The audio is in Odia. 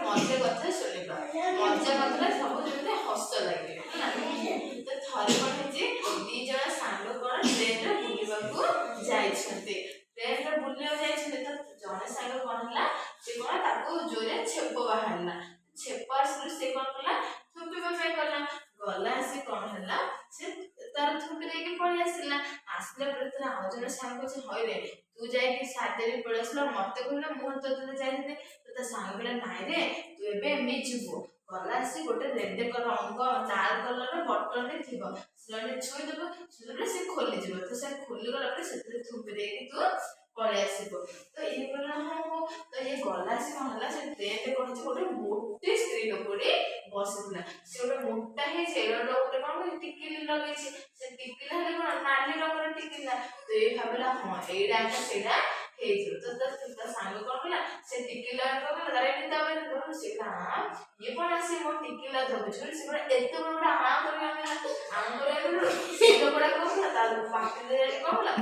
ମଜା କଥା ଶୁଣିବା। ମଜା କଥାରେ ସବୁ ଯେମିତି ହସ ଲାଗିବ ହେଲା। ତ ଥରେ କ'ଣ ହେଇଛି, 2 ଜଣ ସାଙ୍ଗ କ'ଣ ଟ୍ରେନରେ ବୁଲିବାକୁ ଯାଇଛନ୍ତି। ଟ୍ରେନରେ ବୁଲିବାକୁ ଯାଇଛନ୍ତି ତ ଜଣେ ସାଙ୍ଗ କ'ଣ ହେଲା, ସେ କ'ଣ ତାକୁ ଜୋରେ ଛେପ ବାହାରିଲା। ଛେପ ଆସିଲେ ସେ କ'ଣ କଲା, ଥୁମ୍ପିବା ପାଇଁ ଗଲା ଆସି କ'ଣ ହେଲା, ସେ ତାର ଥୁମ୍ପି ଦେଇକି ପଳେଇ ଆସିଲା। ଆସିଲା ପରେ ତାର ଆଉ ଜଣେ ସାଙ୍ଗ କହୁଛି, ହଇରେ ତୁ ଯାଇକି ସାରିଦେବି ପଳେଇ ଆସିଲା, ମତେ କହିଲା ମୁଁ ତୋ ଦିନ ଯାଇଥିଲି। ତ ତା ସାଙ୍ଗ କହିଲା, ନାଇଁ ରେ ତୁ ଏବେ ଏମିତି ଯିବୁ। ଗଲା ଆସି ଗୋଟେ ରେଡ୍ ରଙ୍ଗ ଲାଲ କଲର ବଟନରେ ଥିବ, ସେ ଛୁଇଁଦେବୁ, ଛୁଇଁଦେଲେ ସେ ଖୋଲିଯିବ। ତ ସେ ଖୋଲିଗଲା ପରେ ସେଥିରେ ଥୁମ୍ପି ଦେଇକି ତୁ ପଳେଇ ଆସିବୁ। ତ ଇଏ କହିଲା ହଁ ହଉ। ତ ଇଏ ଗଲା ଆସି କ'ଣ ହେଲା, ସେ ଟ୍ରେନରେ କ'ଣ ହେଇଛି, ଗୋଟେ ମୋଟି ସ୍ତ୍ରୀ ଲୋକଟି ବସିଥିଲା। ସେ ଗୋଟେ ମୋଟା ହେଇଛି, ଗୋଟେ କ'ଣ ଟିକିଲି ଲଗେଇଛି। ସେ ଟିକିଲା ହେଲେ କ'ଣ ନାଲି ରଙ୍ଗର ଟିକିଲା। ତ ଏଇ ଭାବିଲା ହଁ ଏଇଟା ସେଇଟା ହେଇଯିବ। ତ ସାଙ୍ଗ କ'ଣ କଲା, ସେ ଟିକିଲା ତାର ଏମିତି ତାପରେ ସେ ଇଏ କ'ଣ ଆସି ମୋ ଟିକିଲା ଧରୁଛି, ସେ ଗୋଟେ ଏତେ ବଡ଼ ଗୋଟେ ଆଁ କରିବା ସେ ଲୋକଟା କ'ଣ କଲା, ତା ପାଟିରେ କ'ଣ କଲା,